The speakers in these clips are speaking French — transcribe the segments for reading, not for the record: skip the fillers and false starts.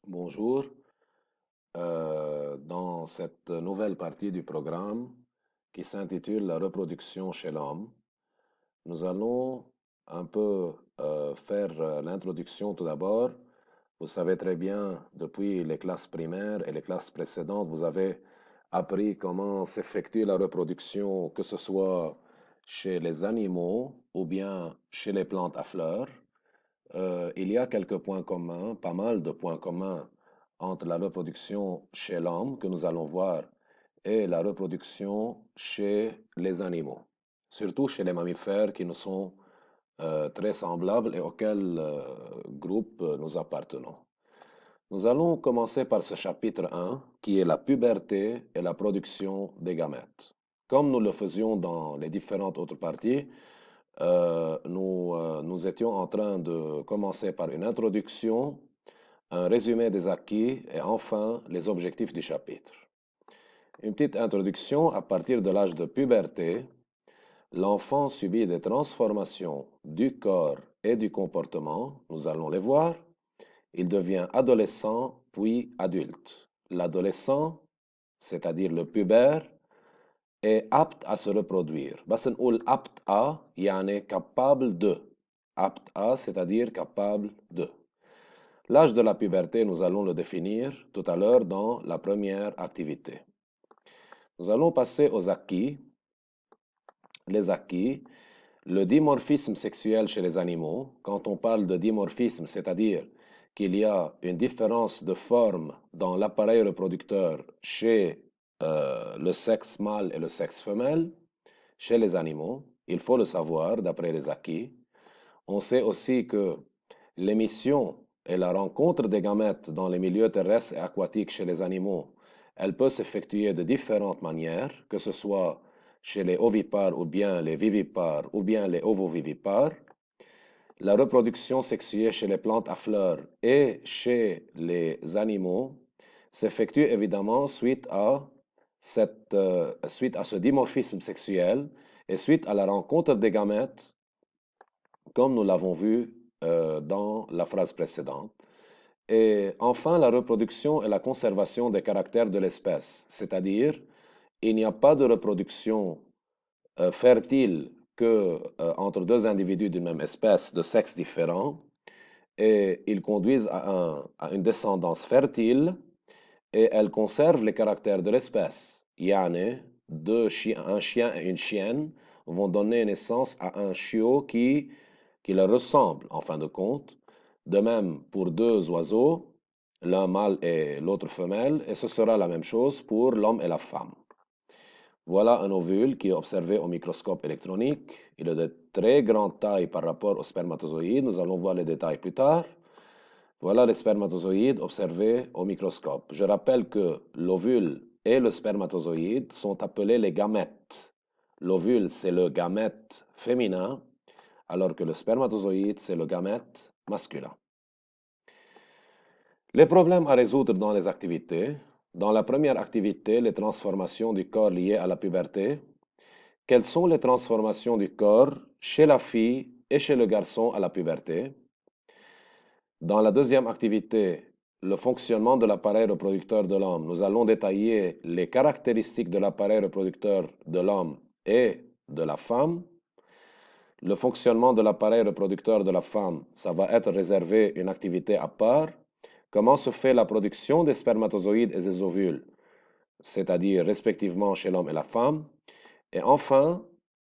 Bonjour. Dans cette nouvelle partie du programme qui s'intitule La reproduction chez l'homme, nous allons un peu faire l'introduction tout d'abord. Vous savez très bien, depuis les classes primaires et les classes précédentes, vous avez appris comment s'effectue la reproduction, que ce soit chez les animaux ou bien chez les plantes à fleurs. Il y a quelques points communs, pas mal de points communs entre la reproduction chez l'homme que nous allons voir et la reproduction chez les animaux, surtout chez les mammifères qui nous sont très semblables et auxquels groupe nous appartenons. Nous allons commencer par ce chapitre 1 qui est la puberté et la production des gamètes. Comme nous le faisions dans les différentes autres parties, nous étions en train de commencer par une introduction, un résumé des acquis et enfin les objectifs du chapitre. Une petite introduction: à partir de l'âge de puberté, l'enfant subit des transformations du corps et du comportement, nous allons les voir. Il devient adolescent puis adulte. L'adolescent, c'est-à-dire le pubère, est apte à se reproduire. بس نقول apte à يعني capable de. Apte à, c'est-à-dire capable de. L'âge de la puberté, nous allons le définir tout à l'heure dans la première activité. Nous allons passer aux acquis. Les acquis, le dimorphisme sexuel chez les animaux. Quand on parle de dimorphisme, c'est-à-dire qu'il y a une différence de forme dans l'appareil reproducteur chez le sexe mâle et le sexe femelle. Chez les animaux, il faut le savoir d'après les acquis. On sait aussi que l'émission et la rencontre des gamètes dans les milieux terrestres et aquatiques chez les animaux, elle peut s'effectuer de différentes manières, que ce soit chez les ovipares ou bien les vivipares ou bien les ovovivipares. La reproduction sexuée chez les plantes à fleurs et chez les animaux s'effectue évidemment suite à ce dimorphisme sexuel et suite à la rencontre des gamètes, comme nous l'avons vu dans la phrase précédente. Et enfin, la reproduction et la conservation des caractères de l'espèce, c'est-à-dire il n'y a pas de reproduction fertile que entre deux individus d'une même espèce de sexe différent, et ils conduisent à une descendance fertile et elles conservent les caractères de l'espèce. Yani, un chien et une chienne vont donner naissance à un chiot qui leur ressemble en fin de compte. De même pour deux oiseaux, l'un mâle et l'autre femelle, et ce sera la même chose pour l'homme et la femme. Voilà un ovule qui est observé au microscope électronique. Il est de très grande taille par rapport aux spermatozoïdes. Nous allons voir les détails plus tard. Voilà les spermatozoïdes observés au microscope. Je rappelle que l'ovule et le spermatozoïde sont appelés les gamètes. L'ovule, c'est le gamète féminin, alors que le spermatozoïde, c'est le gamète masculin. Les problèmes à résoudre dans les activités. Dans la première activité, les transformations du corps liées à la puberté. Quelles sont les transformations du corps chez la fille et chez le garçon à la puberté? Dans la deuxième activité, le fonctionnement de l'appareil reproducteur de l'homme, nous allons détailler les caractéristiques de l'appareil reproducteur de l'homme et de la femme. Le fonctionnement de l'appareil reproducteur de la femme, ça va être réservé une activité à part. Comment se fait la production des spermatozoïdes et des ovules, c'est-à-dire respectivement chez l'homme et la femme. Et enfin,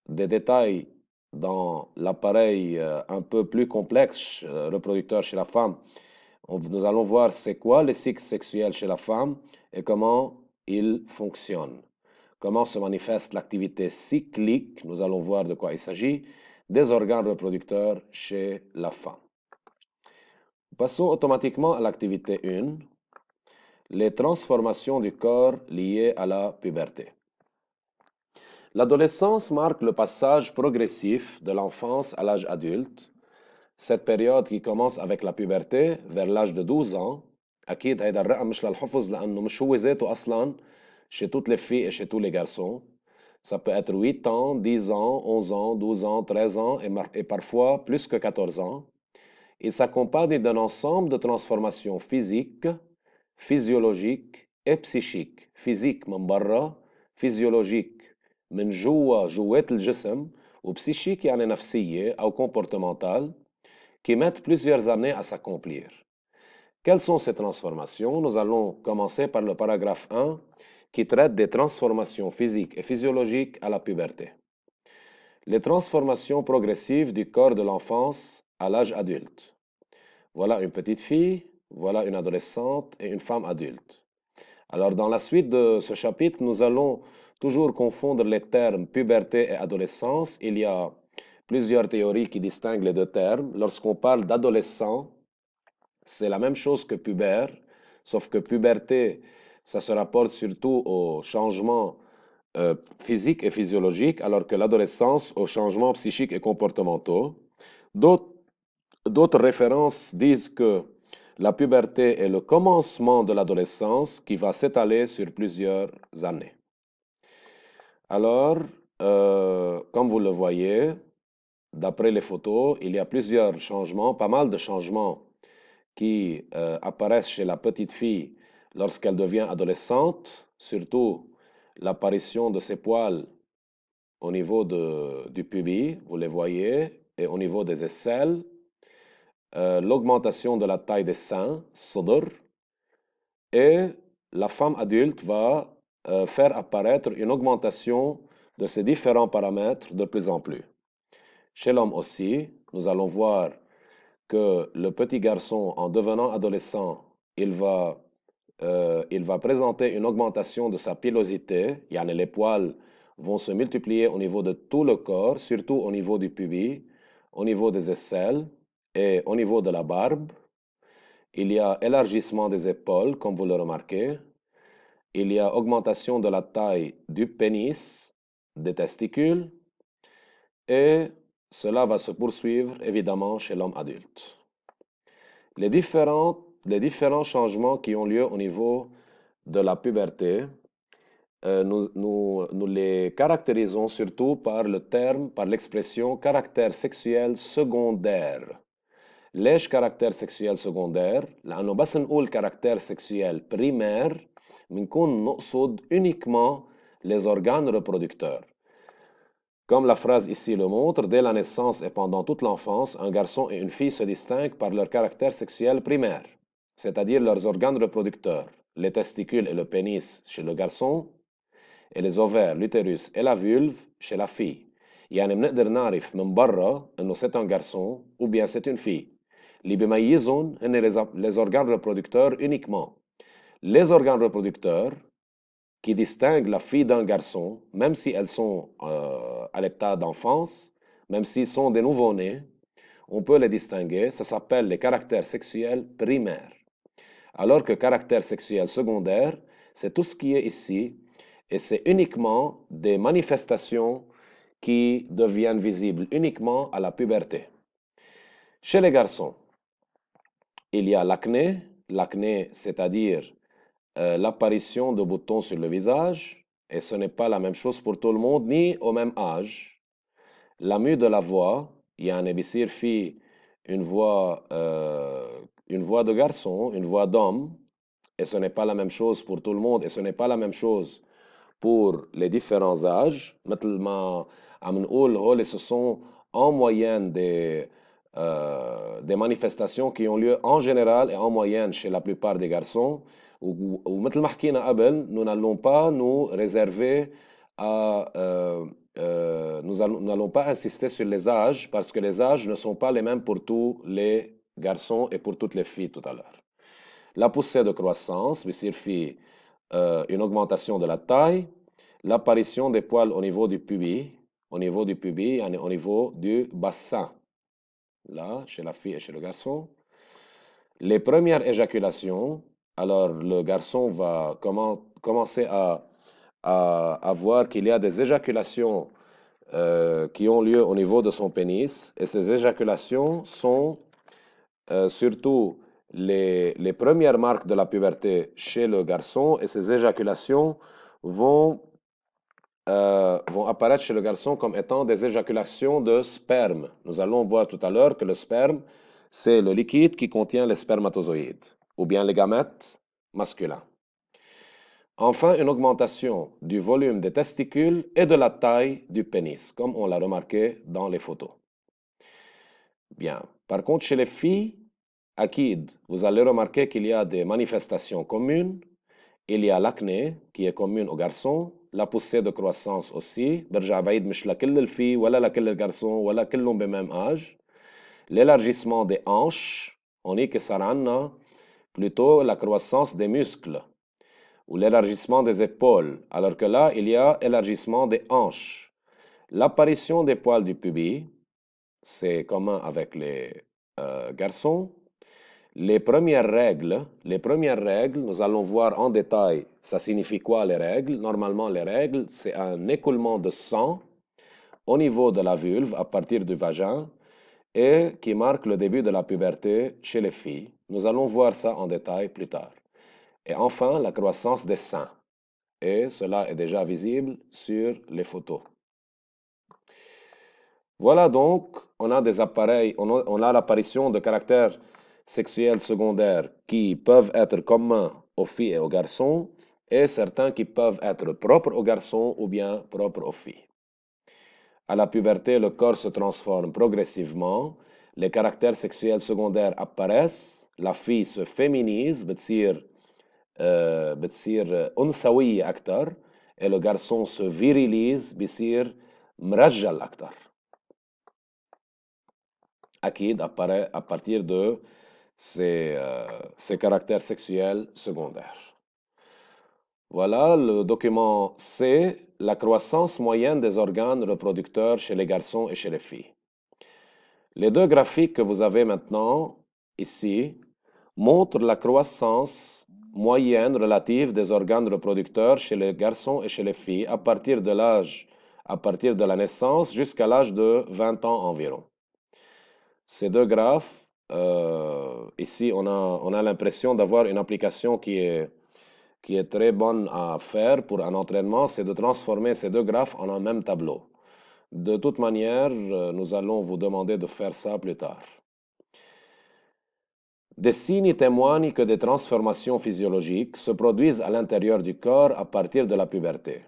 des détails dans l'appareil un peu plus complexe reproducteur chez la femme. Nous allons voir c'est quoi le cycle sexuel chez la femme et comment il fonctionne. Comment se manifeste l'activité cyclique, nous allons voir de quoi il s'agit, des organes reproducteurs chez la femme. Passons automatiquement à l'activité 1, les transformations du corps liées à la puberté. L'adolescence marque le passage progressif de l'enfance à l'âge adulte. Cette période qui commence avec la puberté vers l'âge de 12 ans. أكيد هيدا الرقم مش للحفظ لأنه مش هو ذاته أصلا chez toutes les filles et chez tous les garçons. Ça peut être 8 ans, 10 ans, 11 ans, 12 ans, 13 ans et parfois plus que 14 ans. il s'accompagne d'un ensemble de transformations physiques, physiologiques et psychiques. Physique من برا, physiologique من جوات الجسم, وبسيشيك يعني نفسية أو comportementale qui mettent plusieurs années à s'accomplir. Quelles sont ces transformations? Nous allons commencer par le paragraphe 1 qui traite des transformations physiques et physiologiques à la puberté. Les transformations progressives du corps de l'enfance à l'âge adulte. Voilà une petite fille, voilà une adolescente et une femme adulte. Alors, dans la suite de ce chapitre, nous allons toujours confondre les termes puberté et adolescence. Il y a plusieurs théories qui distinguent les deux termes. Lorsqu'on parle d'adolescent, c'est la même chose que pubère, sauf que puberté, ça se rapporte surtout aux changements physiques et physiologiques, alors que l'adolescence aux changements psychiques et comportementaux. D'autres références disent que la puberté est le commencement de l'adolescence qui va s'étaler sur plusieurs années. Alors, comme vous le voyez, d'après les photos, il y a plusieurs changements, pas mal de changements qui apparaissent chez la petite fille lorsqu'elle devient adolescente, surtout l'apparition de ses poils au niveau du pubis, vous les voyez, et au niveau des aisselles, l'augmentation de la taille des seins, sadr, et la femme adulte va faire apparaître une augmentation de ces différents paramètres de plus en plus. Chez l'homme aussi, nous allons voir que le petit garçon, en devenant adolescent, il va présenter une augmentation de sa pilosité, yani les poils vont se multiplier au niveau de tout le corps, surtout au niveau du pubis, au niveau des aisselles et au niveau de la barbe. Il y a élargissement des épaules, comme vous le remarquez. Il y a augmentation de la taille du pénis, des testicules, et cela va se poursuivre évidemment chez l'homme adulte. Les différents changements qui ont lieu au niveau de la puberté, nous les caractérisons surtout par le terme, par l'expression caractère sexuel secondaire. ليش caractère sexuel secondaire؟ لأنه بس نقول caractère sexuel primaire بنكون نقصد uniquement les organes reproducteurs. Comme la phrase ici le montre, dès la naissance et pendant toute l'enfance, un garçon et une fille se distinguent par leur caractère sexuel primaire, c'est-à-dire leurs organes reproducteurs, les testicules et le pénis chez le garçon, et les ovaires, l'utérus et la vulve chez la fille. يعني بنقدر نعرف من برا انه c'est un garçon ou bien c'est une fille. اللي بيميزهم هن les organes reproducteurs uniquement. Les organes reproducteurs qui distinguent la fille d'un garçon, même si elles sont à l'état d'enfance, même s'ils sont des nouveau-nés, on peut les distinguer, ça s'appelle les caractères sexuels primaires. Alors que caractère sexuel secondaire, c'est tout ce qui est ici, et c'est uniquement des manifestations qui deviennent visibles uniquement à la puberté. Chez les garçons, il y a l'acné, l'acné c'est-à-dire l'apparition de boutons sur le visage, et ce n'est pas la même chose pour tout le monde, ni au même âge. La mue de la voix, يعني بيصير في une voix de garçon, une voix d'homme, et ce n'est pas la même chose pour tout le monde, et ce n'est pas la même chose pour les différents âges. مثل ما عم نقول هول ce sont en moyenne des manifestations qui ont lieu en général et en moyenne chez la plupart des garçons. ومثل ما حكينا قبل, nous n'allons pas nous réserver à nous n'allons pas insister sur les âges parce que les âges ne sont pas les mêmes pour tous les garçons et pour toutes les filles tout à l'heure. La poussée de croissance, بيصير في une augmentation de la taille, l'apparition des poils au niveau du pubis, يعني au niveau du bassin, là, chez la fille et chez le garçon. Les premières éjaculations, alors le garçon va commencer à voir qu'il y a des éjaculations qui ont lieu au niveau de son pénis, et ces éjaculations sont surtout les premières marques de la puberté chez le garçon, et ces éjaculations vont apparaître chez le garçon comme étant des éjaculations de sperme. Nous allons voir tout à l'heure que le sperme, c'est le liquide qui contient les spermatozoïdes, ou bien les gamètes masculins. Enfin, une augmentation du volume des testicules et de la taille du pénis, comme on l'a remarqué dans les photos. Bien. Par contre, chez les filles, Akid, vous allez remarquer qu'il y a des manifestations communes. Il y a l'acné qui est commune aux garçons, la poussée de croissance aussi, برجع بعيد مش لكل الفي ولا لكل الجرسون ولا كلهم بمmême âge. L'élargissement des hanches, on dit que ça rend plutôt la croissance des muscles ou l'élargissement des épaules, alors que là, il y a élargissement des hanches. L'apparition des poils du pubis, c'est commun avec les garçons. Les premières règles, nous allons voir en détail, ça signifie quoi les règles? Normalement, les règles, c'est un écoulement de sang au niveau de la vulve à partir du vagin et qui marque le début de la puberté chez les filles. Nous allons voir ça en détail plus tard. Et enfin, la croissance des seins. Et cela est déjà visible sur les photos. Voilà donc, on a des appareils, on a l'apparition de caractères sexuels secondaires qui peuvent être communs aux filles et aux garçons, et certains qui peuvent être propres aux garçons ou bien propres aux filles. À la puberté, le corps se transforme progressivement, les caractères sexuels secondaires apparaissent, la fille se féminise, بتصير أنثوية أكتر, et le garçon se virilise, بصير مرجل أكتر. Akid apparaît à partir de ces caractères sexuels secondaires. Voilà le document C, la croissance moyenne des organes reproducteurs chez les garçons et chez les filles. Les deux graphiques que vous avez maintenant ici montrent la croissance moyenne relative des organes reproducteurs chez les garçons et chez les filles à partir de la naissance jusqu'à l'âge de 20 ans environ. Ces deux graphes, ici on a l'impression d'avoir une application qui est très bonne à faire pour un entraînement, c'est de transformer ces deux graphes en un même tableau. De toute manière, nous allons vous demander de faire ça plus tard. Des signes témoignent que des transformations physiologiques se produisent à l'intérieur du corps à partir de la puberté.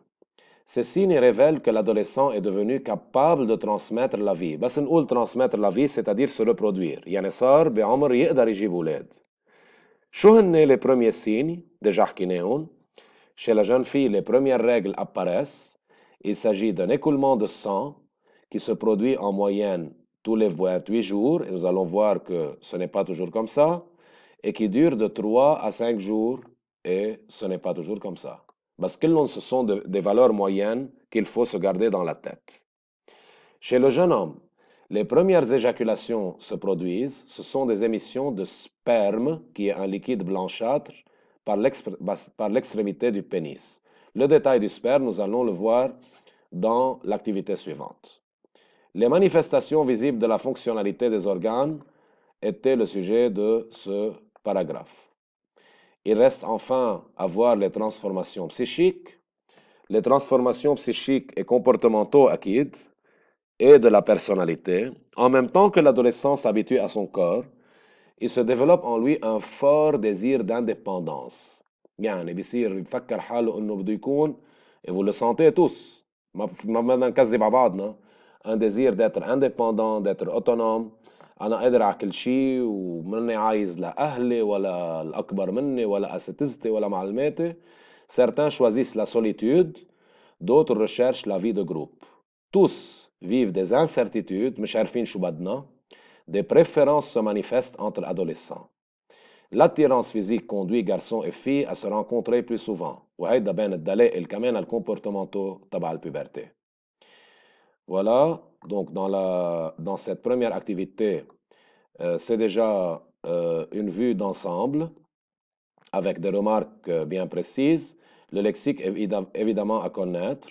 Ces signes révèlent que l'adolescent est devenu capable de transmettre la vie. بس نقول transmettre la vie, c'est-à-dire se reproduire. يعني صار بعمر يقدر يجيب أولاد. شو هن les premiers signes؟ déjà حكيناهم. Chez la jeune fille, les premières règles apparaissent. Il s'agit d'un écoulement de sang qui se produit en moyenne tous les 28 jours, et nous allons voir que ce n'est pas toujours comme ça, et qui dure de 3 à 5 jours, et ce n'est pas toujours comme ça. Parce que ce sont des valeurs moyennes qu'il faut se garder dans la tête. Chez le jeune homme, les premières éjaculations se produisent, ce sont des émissions de sperme, qui est un liquide blanchâtre, par l'extrémité du pénis. Le détail du sperme, nous allons le voir dans l'activité suivante. Les manifestations visibles de la fonctionnalité des organes étaient le sujet de ce paragraphe. Il reste enfin à voir les transformations psychiques. Les transformations psychiques et comportementaux acquises et de la personnalité, en même temps que l'adolescent s'habitue à son corps, il se développe en lui un fort désir d'indépendance. يعني بيصير يفكر حاله انه بده يكون, et vous le sentez tous, ما بدنا نكذب على بعضنا, un désir d'être indépendant, d'être autonome. انا قادر على كل شيء وماني عايز لا اهلي ولا الاكبر مني ولا اساتذتي ولا معلماتي. Certains choisissent la solitude, d'autres recherchent la vie de groupe. Tous vivent des incertitudes, مش عارفين شو بدنا. Des préférences se manifestent entre adolescents. L'attirance physique conduit garçons et filles à se rencontrer plus souvent. وهيدا بين الدلائل كمان الكومبورتمنتو تبع البوبرتي. Voilà, donc dans cette première activité, c'est déjà une vue d'ensemble avec des remarques bien précises, le lexique évidemment à connaître.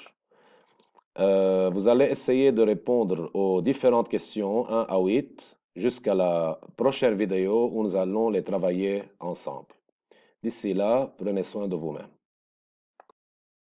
Vous allez essayer de répondre aux différentes questions 1 à 8 jusqu'à la prochaine vidéo où nous allons les travailler ensemble. D'ici là, prenez soin de vous-même.